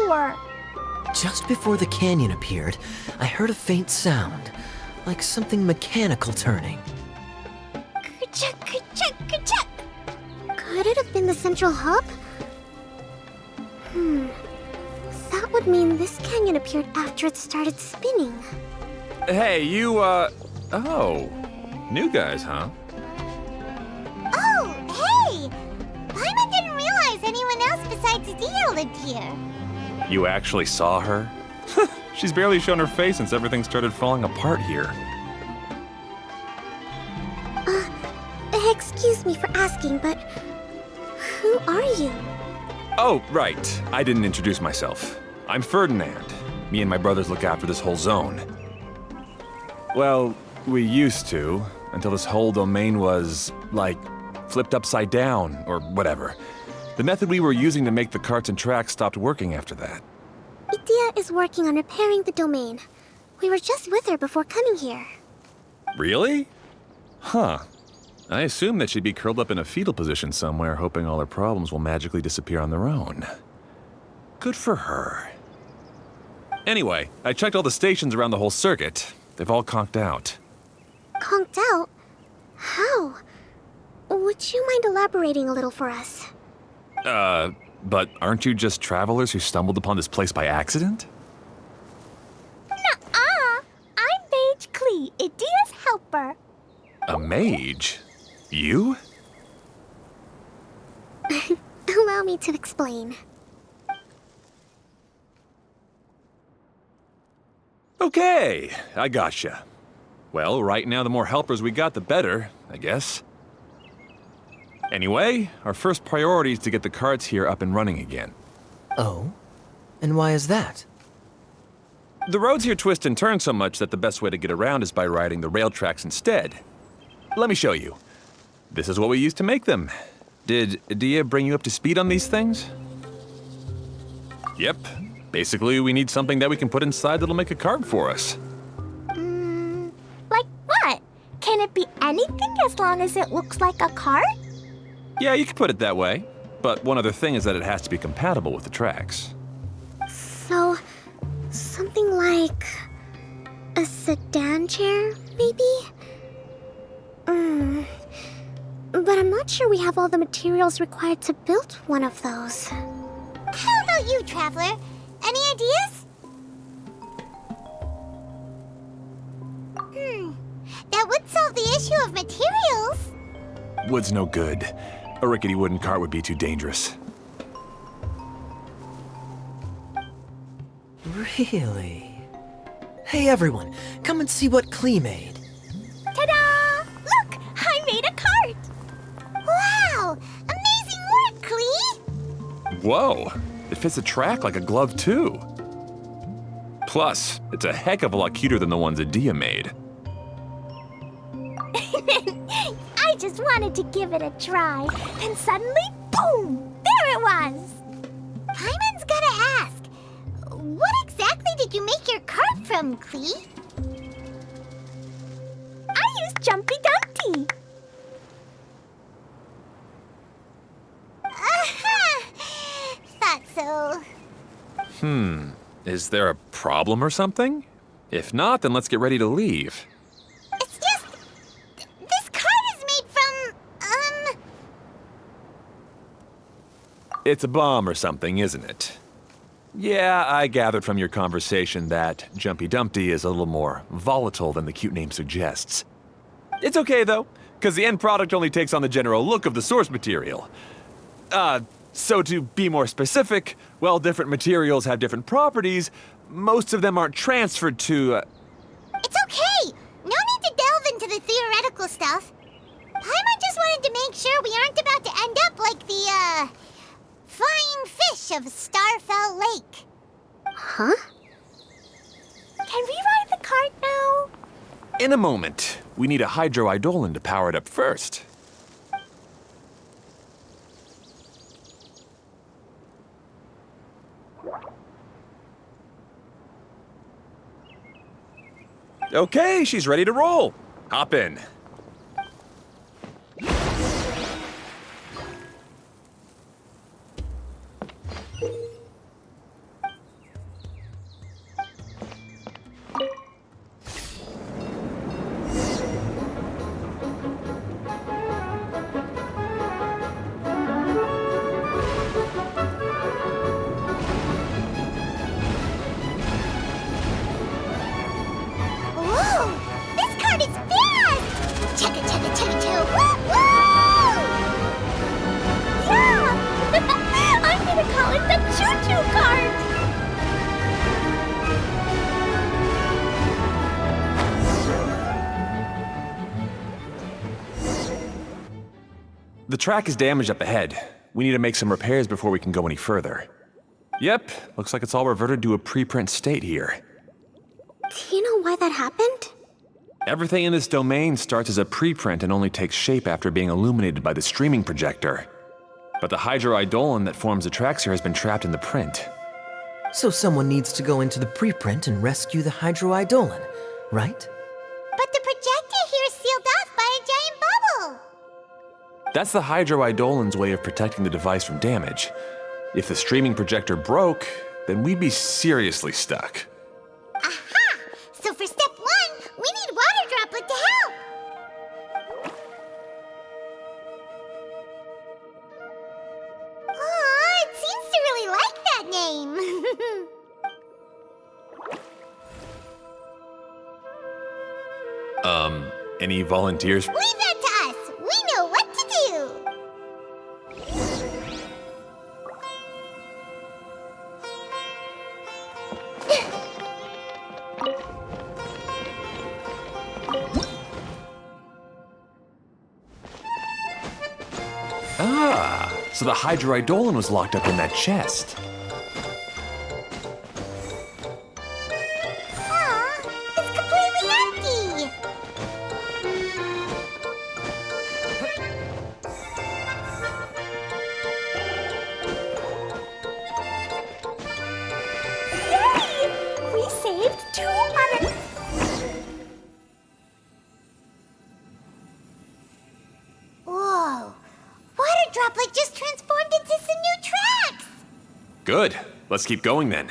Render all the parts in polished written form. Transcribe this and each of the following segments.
before. Just before the canyon appeared, I heard a faint sound, like something mechanical turning. Ka-chuck, ka-chuck, ka-chuck. Could it have been the central hub? That would mean this canyon appeared after it started spinning. Hey, you, oh. New guys, huh? Oh, hey! Paimon didn't realize anyone else besides Dia lived here. You actually saw her? She's barely shown her face since everything started falling apart here. Excuse me for asking, but who are you? Oh, right. I didn't introduce myself. I'm Ferdinand. Me and my brothers look after this whole zone. Well, we used to, until this whole domain was, like, flipped upside down, or whatever. The method we were using to make the carts and tracks stopped working after that. Dia is working on repairing the domain. We were just with her before coming here. Really? Huh. I assume that she'd be curled up in a fetal position somewhere, hoping all her problems will magically disappear on their own. Good for her. Anyway, I checked all the stations around the whole circuit. They've all conked out. Conked out? How? Would you mind elaborating a little for us? But aren't you just travelers who stumbled upon this place by accident? Nuh-uh! I'm Mage Klee, Idia's helper. A mage? You? Allow me to explain. Okay, I gotcha. Well, right now the more helpers we got, the better, I guess. Anyway, our first priority is to get the carts here up and running again. Oh? And why is that? The roads here twist and turn so much that the best way to get around is by riding the rail tracks instead. Let me show you. This is what we used to make them. Did Dia bring you up to speed on these things? Yep. Basically, we need something that we can put inside that'll make a cart for us. Like what? Can it be anything as long as it looks like a cart? Yeah, you could put it that way. But one other thing is that it has to be compatible with the tracks. So, something like a sedan chair, maybe? But I'm not sure we have all the materials required to build one of those. How about you, Traveler? Any ideas? That would solve the issue of materials. Wood's no good. A rickety wooden cart would be too dangerous. Really? Hey everyone, come and see what Klee made. Ta-da! Look! I made a cart! Wow! Amazing work, Klee! Whoa! It fits a track like a glove, too. Plus, it's a heck of a lot cuter than the ones Dia made. I just wanted to give it a try, and suddenly, boom! There it was! Paimon's gotta ask, what exactly did you make your cart from, Klee? I used Jumpy Dumpty. Thought so. Is there a problem or something? If not, then let's get ready to leave. It's just... this cart is made from, It's a bomb or something, isn't it? Yeah, I gathered from your conversation that Jumpy Dumpty is a little more volatile than the cute name suggests. It's okay, though, because the end product only takes on the general look of the source material. So to be more specific, while different materials have different properties, most of them aren't transferred to, It's okay! No need to delve into the theoretical stuff. Paimon just wanted to make sure we aren't about to end up like the, flying fish of Starfell Lake. Huh? Can we ride the cart now? In a moment. We need a hydroidolin to power it up first. Okay, she's ready to roll. Hop in. The track is damaged up ahead. We need to make some repairs before we can go any further. Yep, looks like it's all reverted to a preprint state here. Do you know why that happened? Everything in this domain starts as a preprint and only takes shape after being illuminated by the streaming projector. But the hydroidolin that forms the tracks here has been trapped in the print. So someone needs to go into the preprint and rescue the hydroidolin, right? But the projector here is sealed off by a giant bubble. That's the hydroidolin's way of protecting the device from damage. If the streaming projector broke, then we'd be seriously stuck. Aha! So for step 1, we need Water Droplet to help. Aw, it seems to really like that name. Any volunteers? Leave that to us. We know what to do. Ah, so the hydroidolin was locked up in that chest. Aw, it's completely empty. Yay! We saved 200. Whoa! Water Droplet just transformed into some new tracks! Good. Let's keep going then.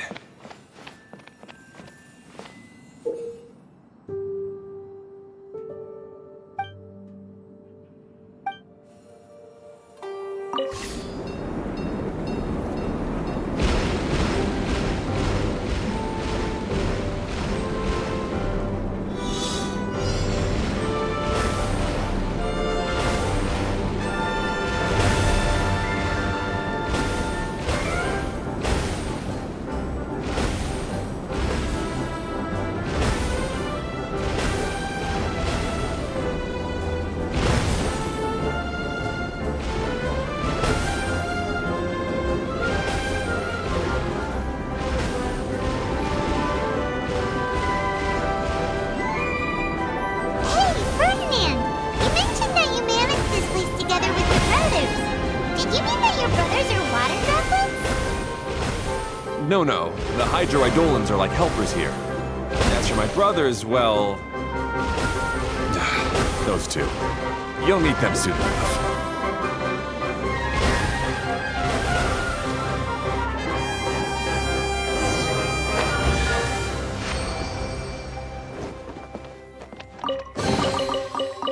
Hey, Ferdinand! You mentioned that you managed this place together with your brothers. Did you mean that your brothers are water droplets? No, the hydroidolins are like helpers here. As for my brothers, well... those two. You'll meet them soon enough.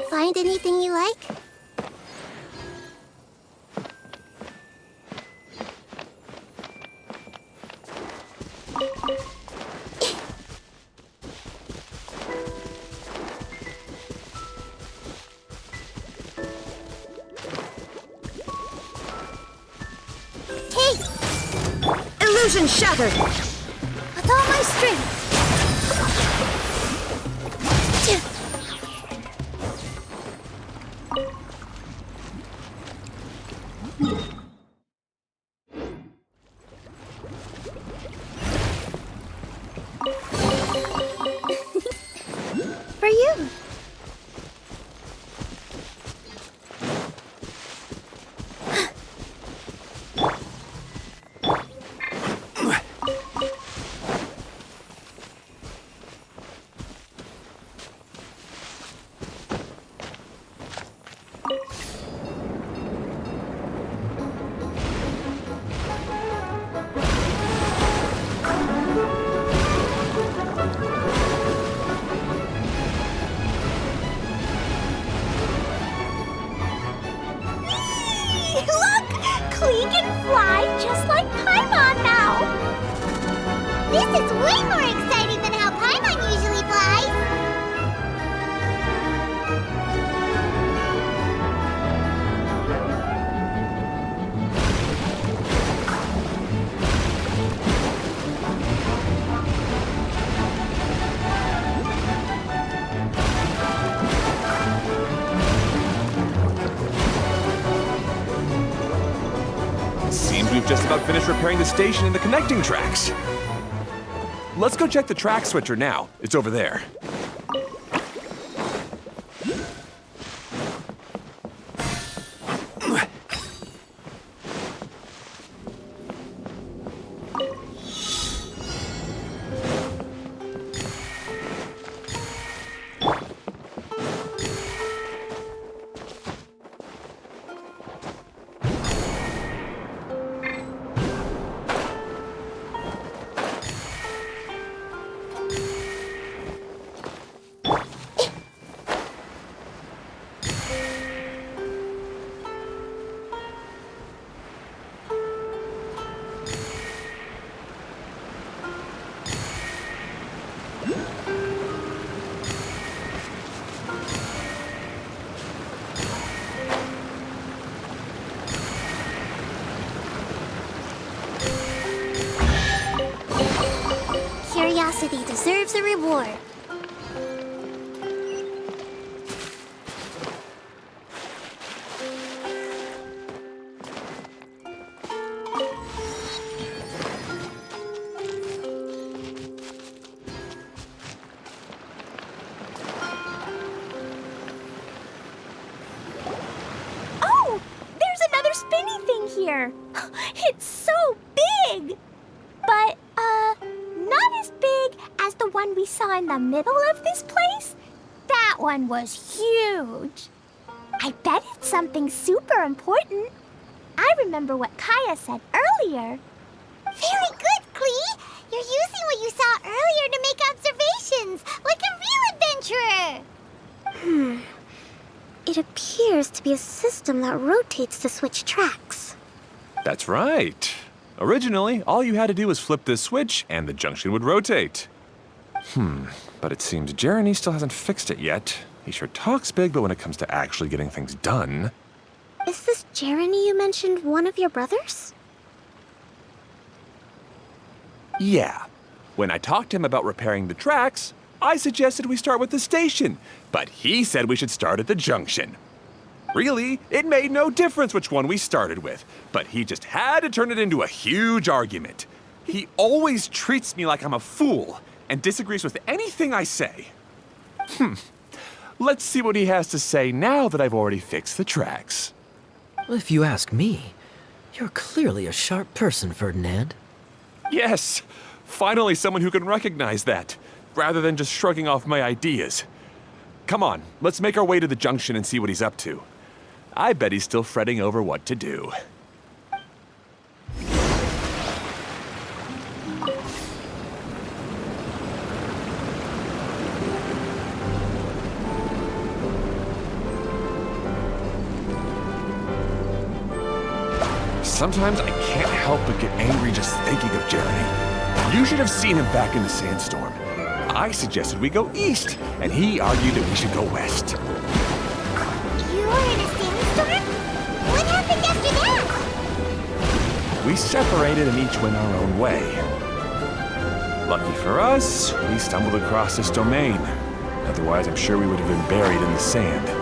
Find anything you like? Take! Illusion shattered! With all my strength! For you. Look! Klee can fly just like Paimon now! This is way more exciting than how Paimon usually flies! about finished repairing the station and the connecting tracks. Let's go check the track switcher now. It's over there. Curiosity deserves a reward. Oh, there's another spinny thing here. It's so big. But, not as big as the one we saw in the middle of this place. That one was huge. I bet it's something super important. I remember what Kaya said earlier. Very good, Klee. You're using what you saw earlier to make observations, like a real adventurer. It appears to be a system that rotates to switch tracks. That's right. Originally, all you had to do was flip this switch and the junction would rotate. But it seems Jeremy still hasn't fixed it yet. He sure talks big, but when it comes to actually getting things done... Is this Jeremy you mentioned one of your brothers? Yeah. When I talked to him about repairing the tracks, I suggested we start with the station, but he said we should start at the junction. Really, it made no difference which one we started with, but he just had to turn it into a huge argument. He always treats me like I'm a fool and disagrees with anything I say. Let's see what he has to say now that I've already fixed the tracks. If you ask me, you're clearly a sharp person, Ferdinand. Yes, finally someone who can recognize that, rather than just shrugging off my ideas. Come on, let's make our way to the junction and see what he's up to. I bet he's still fretting over what to do. Sometimes I can't help but get angry just thinking of Jeremy. You should have seen him back in the sandstorm. I suggested we go east, and he argued that we should go west. You were in a sandstorm? What happened after that? We separated and each went our own way. Lucky for us, we stumbled across this domain. Otherwise, I'm sure we would have been buried in the sand.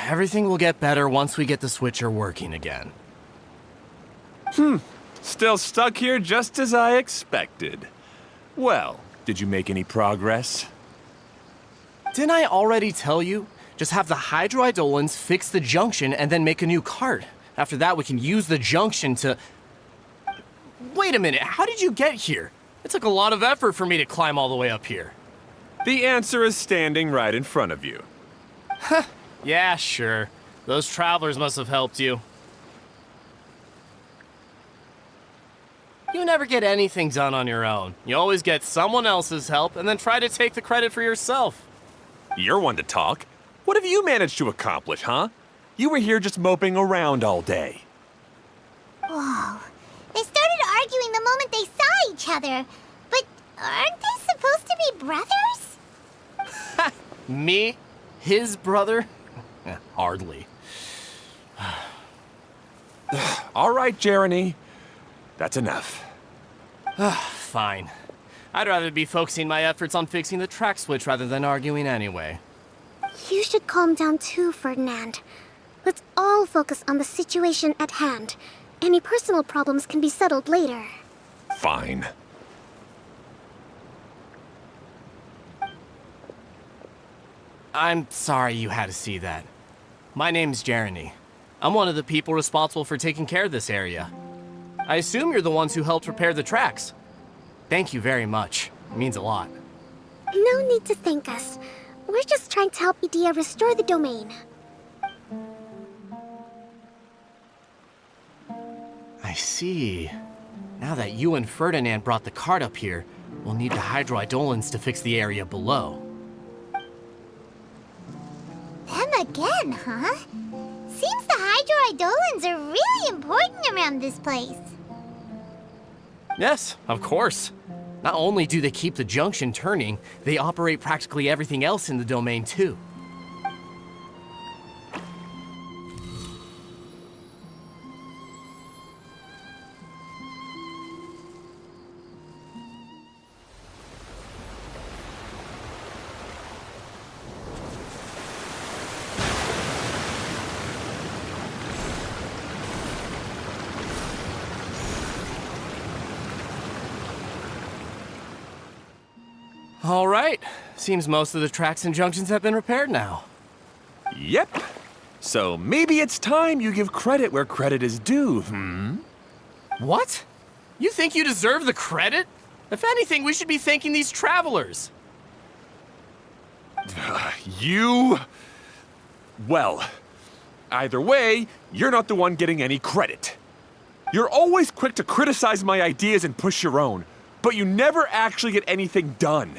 Everything will get better once we get the switcher working again. Still stuck here just as I expected. Well, did you make any progress? Didn't I already tell you? Just have the hydroidolins fix the junction and then make a new cart. After that, we can use the junction to... Wait a minute, how did you get here? It took a lot of effort for me to climb all the way up here. The answer is standing right in front of you. Yeah, sure. Those travelers must have helped you. You never get anything done on your own. You always get someone else's help and then try to take the credit for yourself. You're one to talk. What have you managed to accomplish, huh? You were here just moping around all day. Whoa. They started arguing the moment they saw each other. But aren't they supposed to be brothers? Me? His brother? Hardly. All right, Jeremy. That's enough. Fine. I'd rather be focusing my efforts on fixing the track switch rather than arguing anyway. You should calm down too, Ferdinand. Let's all focus on the situation at hand. Any personal problems can be settled later. Fine. I'm sorry you had to see that. My name's Jeremy. I'm one of the people responsible for taking care of this area. I assume you're the ones who helped repair the tracks. Thank you very much. It means a lot. No need to thank us. We're just trying to help Edea restore the domain. I see. Now that you and Ferdinand brought the cart up here, we'll need the hydroidolins to fix the area below. Them again, huh? Seems the hydroidolins are really important around this place. Yes, of course. Not only do they keep the junction turning, they operate practically everything else in the domain too. All right. Seems most of the tracks and junctions have been repaired now. Yep. So maybe it's time you give credit where credit is due, What? You think you deserve the credit? If anything, we should be thanking these travelers. You... Well, either way, you're not the one getting any credit. You're always quick to criticize my ideas and push your own, but you never actually get anything done.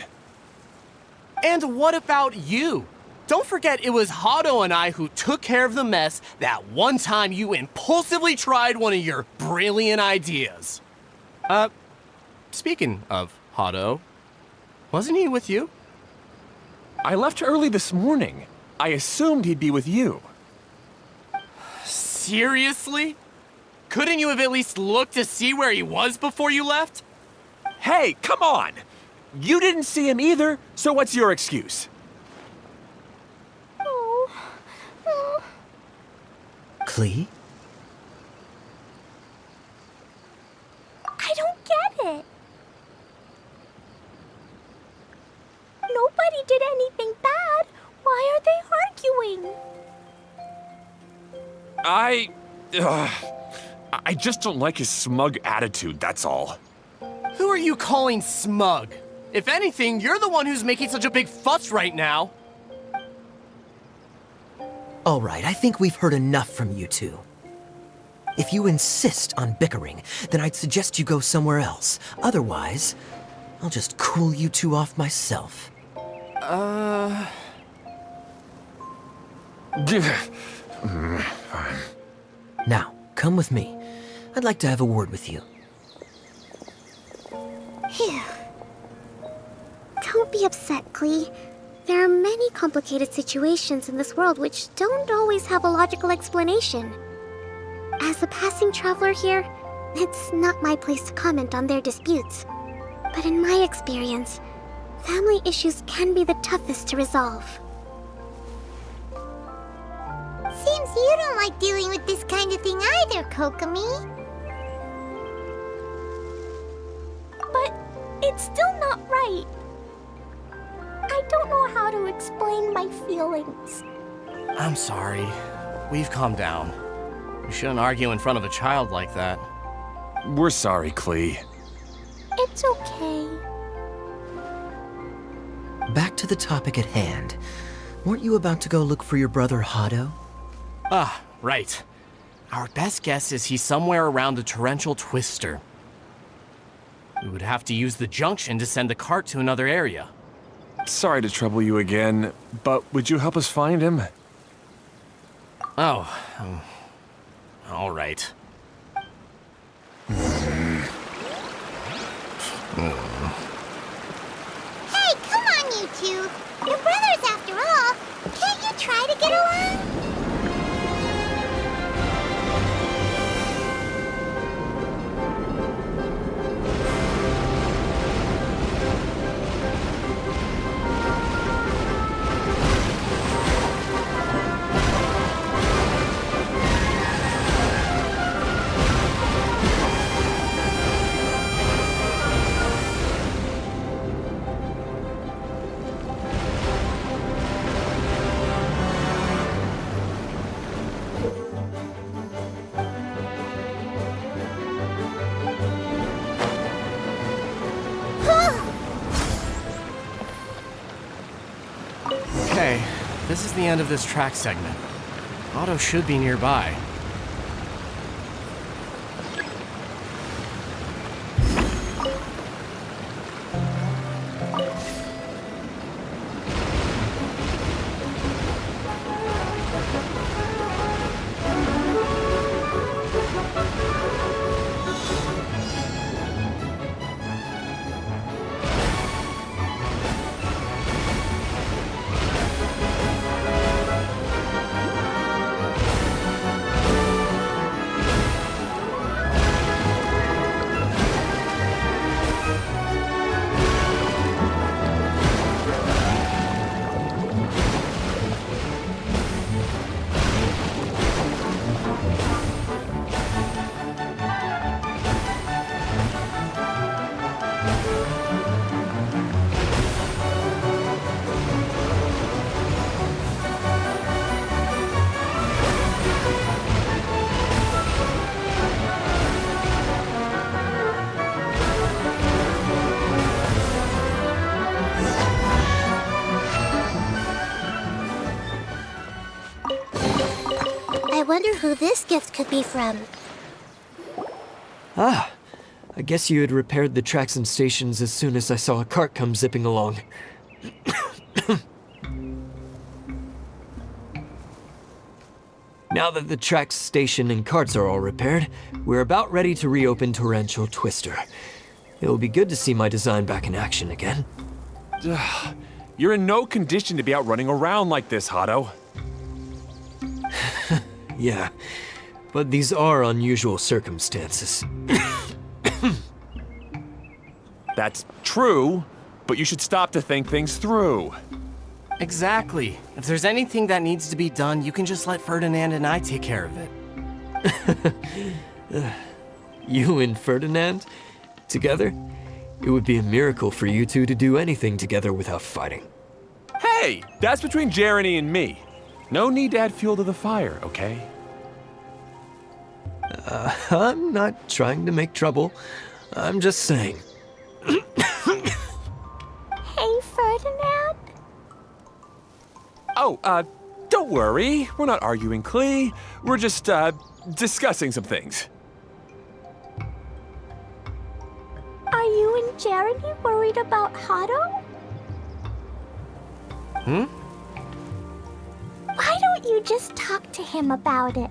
And what about you? Don't forget it was Hado and I who took care of the mess that one time you impulsively tried one of your brilliant ideas. Speaking of Hado, wasn't he with you? I left early this morning. I assumed he'd be with you. Seriously? Couldn't you have at least looked to see where he was before you left? Hey, come on! You didn't see him either, so what's your excuse? Klee? I don't get it. Nobody did anything bad. Why are they arguing? I just don't like his smug attitude, that's all. Who are you calling smug? If anything, you're the one who's making such a big fuss right now. All right, I think we've heard enough from you two. If you insist on bickering, then I'd suggest you go somewhere else. Otherwise, I'll just cool you two off myself. Fine. Now, come with me. I'd like to have a word with you. Phew. Don't be upset, Klee. There are many complicated situations in this world which don't always have a logical explanation. As a passing traveler here, it's not my place to comment on their disputes. But in my experience, family issues can be the toughest to resolve. Seems you don't like dealing with this kind of thing either, Kokomi. But it's still not right. I don't know how to explain my feelings. I'm sorry. We've calmed down. We shouldn't argue in front of a child like that. We're sorry, Klee. It's okay. Back to the topic at hand. Weren't you about to go look for your brother Hado? Ah, right. Our best guess is he's somewhere around the torrential twister. We would have to use the junction to send the cart to another area. Sorry to trouble you again, but would you help us find him? Oh, all right. Hey, come on, you two. You're brothers after all. Can't you try to get along? this is the end of this track segment. Otto should be nearby. I wonder who this gift could be from. Ah, I guess you had repaired the tracks and stations as soon as I saw a cart come zipping along. Now that the tracks, station, and carts are all repaired, we're about ready to reopen Torrential Twister. It will be good to see my design back in action again. You're in no condition to be out running around like this, Hado. Yeah, but these are unusual circumstances. That's true, but you should stop to think things through. Exactly. If there's anything that needs to be done, you can just let Ferdinand and I take care of it. You and Ferdinand? Together? It would be a miracle for you two to do anything together without fighting. Hey, that's between Jeremy and me. No need to add fuel to the fire, okay? I'm not trying to make trouble. I'm just saying. Hey, Ferdinand? Oh, don't worry. We're not arguing, Klee. We're just, discussing some things. Are you and Jeremy worried about Hado? Why don't you just talk to him about it?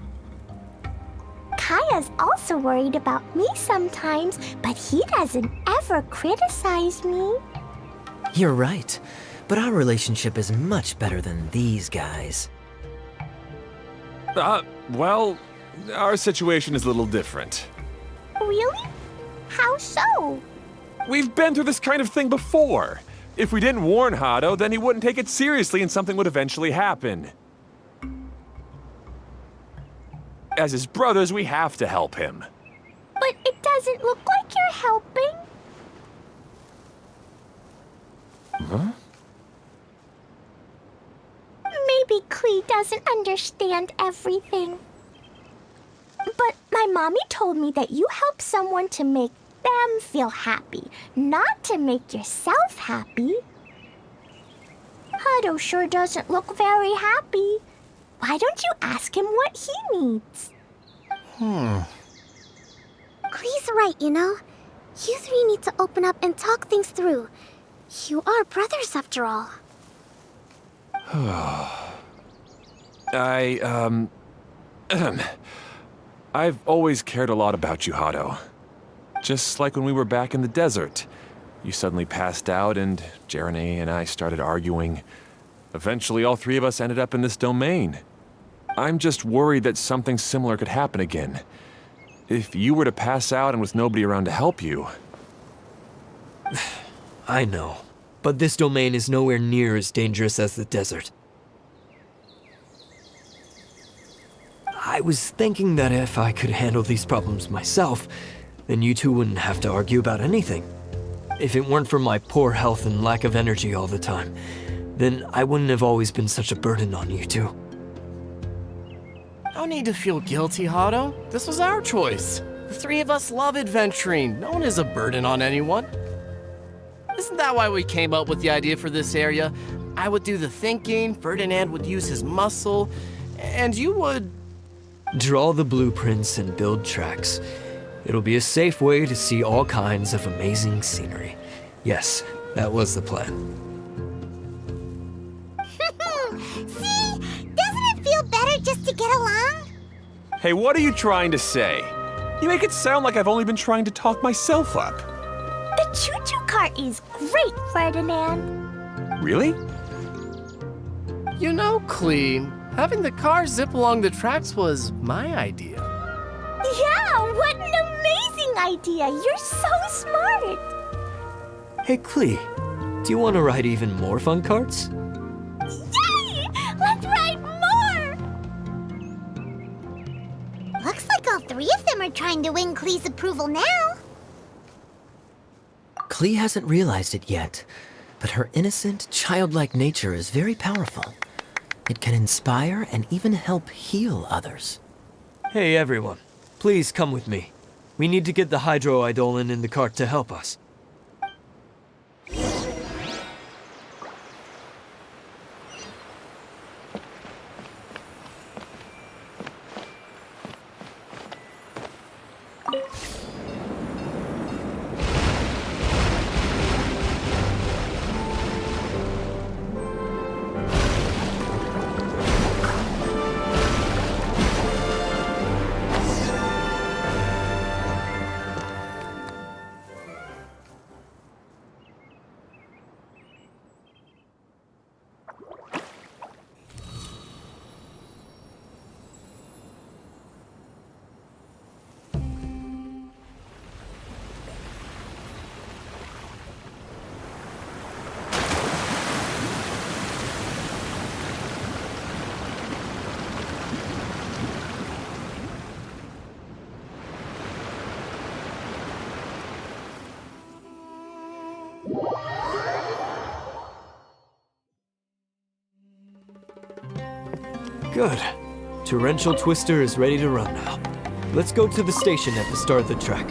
Kaya's also worried about me sometimes, but he doesn't ever criticize me. You're right, but our relationship is much better than these guys. Well, our situation is a little different. Really? How so? We've been through this kind of thing before. If we didn't warn Hado, then he wouldn't take it seriously and something would eventually happen. As his brothers, we have to help him. But it doesn't look like you're helping. Huh? Maybe Klee doesn't understand everything. But my mommy told me that you help someone to make them feel happy, not to make yourself happy. Hado sure doesn't look very happy. Why don't you ask him what he needs? Klee's right, you know. You three need to open up and talk things through. You are brothers after all. I've always cared a lot about you, Hado. Just like when we were back in the desert. You suddenly passed out and Jeremy and I started arguing. Eventually, all three of us ended up in this domain. I'm just worried that something similar could happen again. If you were to pass out and with nobody around to help you. I know, but this domain is nowhere near as dangerous as the desert. I was thinking that if I could handle these problems myself, then you two wouldn't have to argue about anything. If it weren't for my poor health and lack of energy all the time, then I wouldn't have always been such a burden on you two. No need to feel guilty, Hado. This was our choice. The three of us love adventuring. No one is a burden on anyone. Isn't that why we came up with the idea for this area? I would do the thinking, Ferdinand would use his muscle, and you would... Draw the blueprints and build tracks. It'll be a safe way to see all kinds of amazing scenery. Yes, that was the plan. See? Doesn't it feel better just to get along? Hey, what are you trying to say? You make it sound like I've only been trying to talk myself up. The choo-choo cart is great, Ferdinand. Really? You know, Clee, having the car zip along the tracks was my idea. Yeah, what an amazing idea! You're so smart! Hey, Clee, do you want to ride even more fun carts? Yay! Let's ride more! Looks like all three of them are trying to win Klee's approval now. Klee hasn't realized it yet, but her innocent, childlike nature is very powerful. It can inspire and even help heal others. Hey, everyone. Please come with me. We need to get the hydroidolin in the cart to help us. Good. Torrential Twister is ready to run now. Let's go to the station at the start of the track.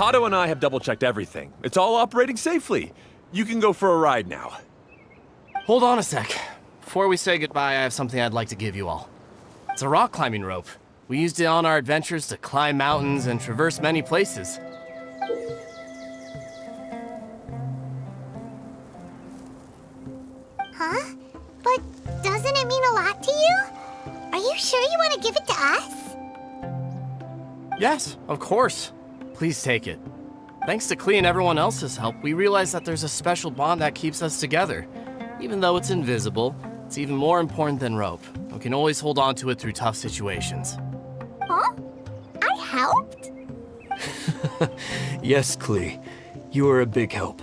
Otto and I have double-checked everything. It's all operating safely. You can go for a ride now. Hold on a sec. Before we say goodbye, I have something I'd like to give you all. It's a rock climbing rope. We used it on our adventures to climb mountains and traverse many places. Huh? But doesn't it mean a lot to you? Are you sure you want to give it to us? Yes, of course. Please take it. Thanks to Clee and everyone else's help, we realized that there's a special bond that keeps us together. Even though it's invisible, it's even more important than rope. We can always hold on to it through tough situations. Huh? I helped? Yes, Clee. You were a big help.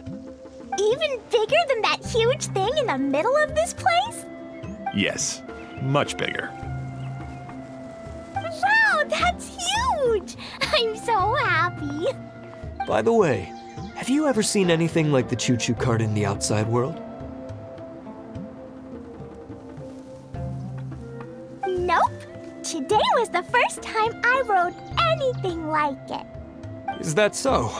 Even bigger than that huge thing in the middle of this place? Yes, much bigger. Wow, that's huge! I'm so happy. By the way, have you ever seen anything like the choo-choo cart in the outside world? Nope. Today was the first time I rode anything like it. Is that so?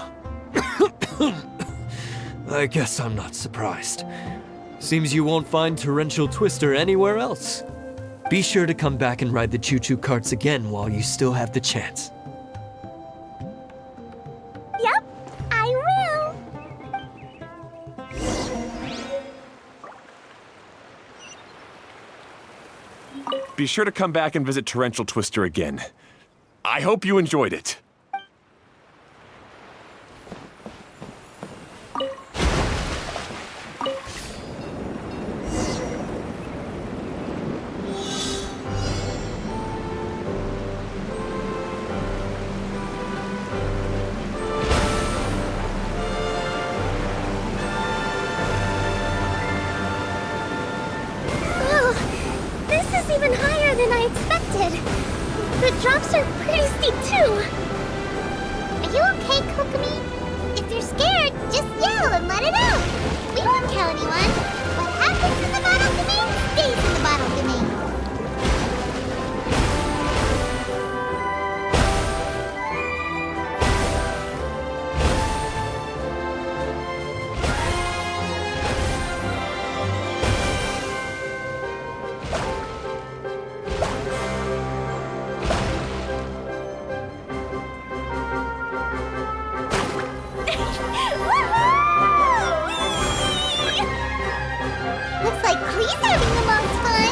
I guess I'm not surprised. Seems you won't find Torrential Twister anywhere else. Be sure to come back and ride the choo-choo carts again while you still have the chance. Yep, I will. Be sure to come back and visit Torrential Twister again. I hope you enjoyed it. Oh, this is even higher than I expected. The drops are pretty steep too. Are you okay, Kokomi? If you're scared, just yell and let it out. We won't tell anyone. What happens in the bottle domain stays in the bottle domain. Looks like Klee's having the most fun.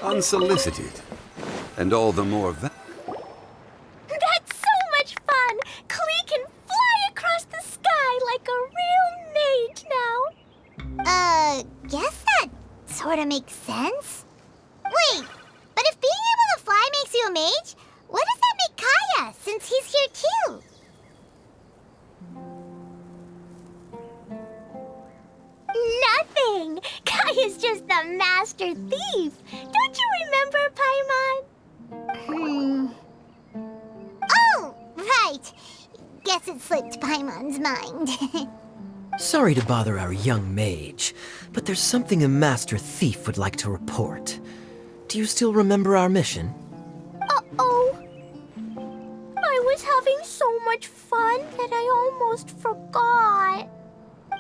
Unsolicited. And all the more That's so much fun! Klee can fly across the sky like a real mage now. Guess that sorta makes sense. Wait, but if being able to fly makes you a mage, what does that make Kaya, since he's here too? Nothing! Kaya's just the master thief! Don't you remember, Paimon? Oh, right. Guess it slipped Paimon's mind. Sorry to bother our young mage, but there's something a master thief would like to report. Do you still remember our mission? Uh-oh. I was having so much fun that I almost forgot.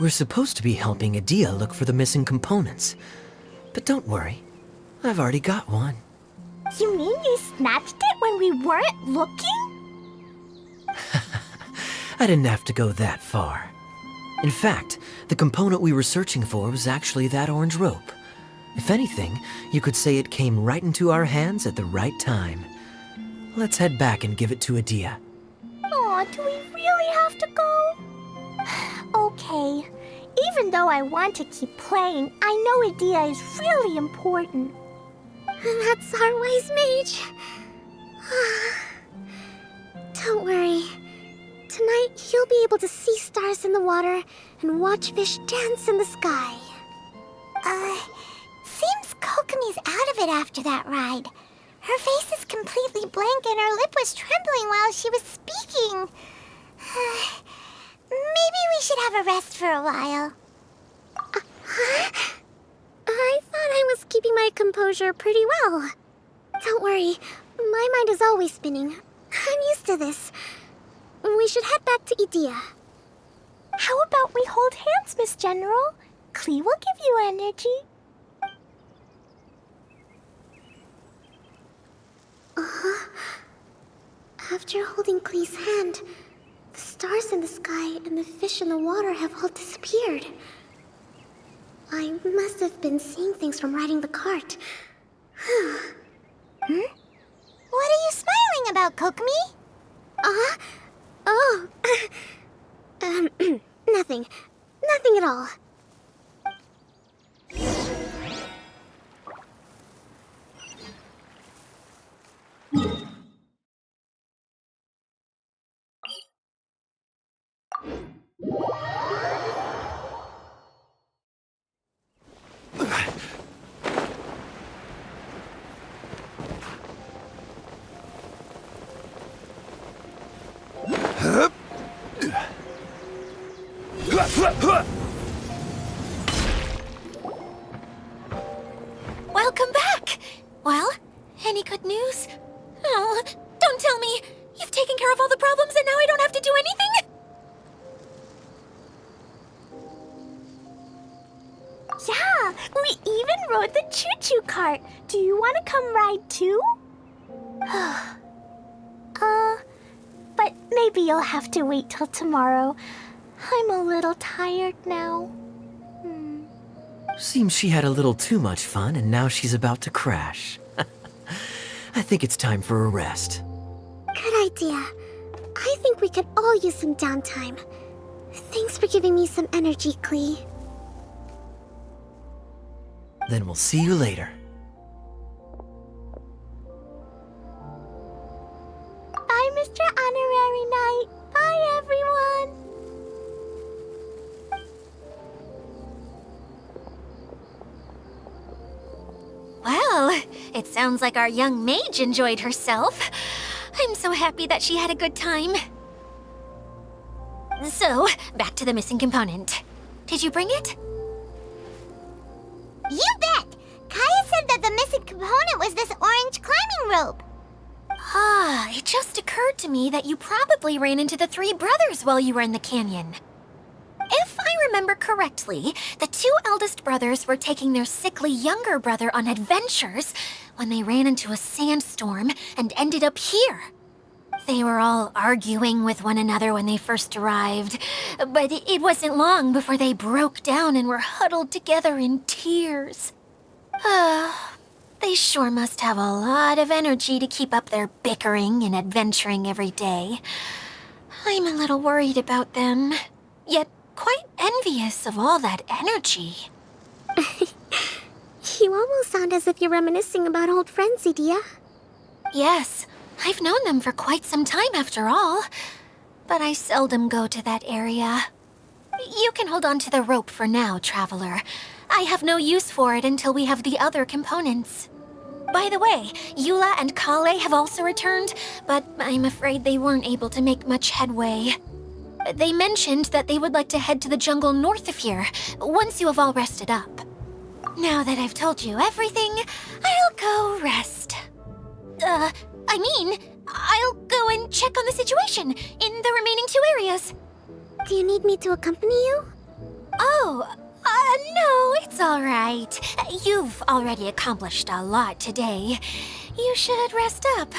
We're supposed to be helping Adia look for the missing components. But don't worry, I've already got one. You mean you snatched it when we weren't looking? I didn't have to go that far. In fact, the component we were searching for was actually that orange rope. If anything, you could say it came right into our hands at the right time. Let's head back and give it to Adia. Aw, do we really have to go? Okay. Even though I want to keep playing, I know Adia is really important. That's our wise mage. Don't worry. Tonight, you'll be able to see stars in the water and watch fish dance in the sky. Seems Kokomi's out of it after that ride. Her face is completely blank and her lip was trembling while she was speaking. Maybe we should have a rest for a while. I thought I was keeping my composure pretty well. Don't worry, my mind is always spinning. I'm used to this. We should head back to Idia. How about we hold hands, Miss General? Klee will give you energy. After holding Klee's hand, the stars in the sky and the fish in the water have all disappeared. I must have been seeing things from riding the cart. What are you smiling about, Kokomi? Nothing. Nothing at all. Welcome back! Well, any good news? Oh, don't tell me! You've taken care of all the problems and now I don't have to do anything? Yeah, we even rode the choo-choo cart. Do you want to come ride too? But maybe you'll have to wait till tomorrow. I'm a little tired now. Seems she had a little too much fun and now she's about to crash. I think it's time for a rest. Good idea. I think we could all use some downtime. Thanks for giving me some energy, Klee. Then we'll see you later. Bye, Mr. Honorary Knight. Bye, everyone. Well, it sounds like our young mage enjoyed herself. I'm so happy that she had a good time. So, back to the missing component. Did you bring it? You bet! Kaya said that the missing component was this orange climbing rope. It just occurred to me that you probably ran into the three brothers while you were in the canyon. If I remember correctly, the two eldest brothers were taking their sickly younger brother on adventures when they ran into a sandstorm and ended up here. They were all arguing with one another when they first arrived, but it wasn't long before they broke down and were huddled together in tears. They sure must have a lot of energy to keep up their bickering and adventuring every day. I'm a little worried about them, yet quite envious of all that energy. You almost sound as if you're reminiscing about old friends, Idia. Yes, I've known them for quite some time after all, but I seldom go to that area. You can hold on to the rope for now, Traveler. I have no use for it until we have the other components. By the way, Eula and Kale have also returned, but I'm afraid they weren't able to make much headway. They mentioned that they would like to head to the jungle north of here, once you have all rested up. Now that I've told you everything, I'll go rest. I'll go and check on the situation in the remaining two areas. Do you need me to accompany you? No, it's all right. You've already accomplished a lot today. You should rest up.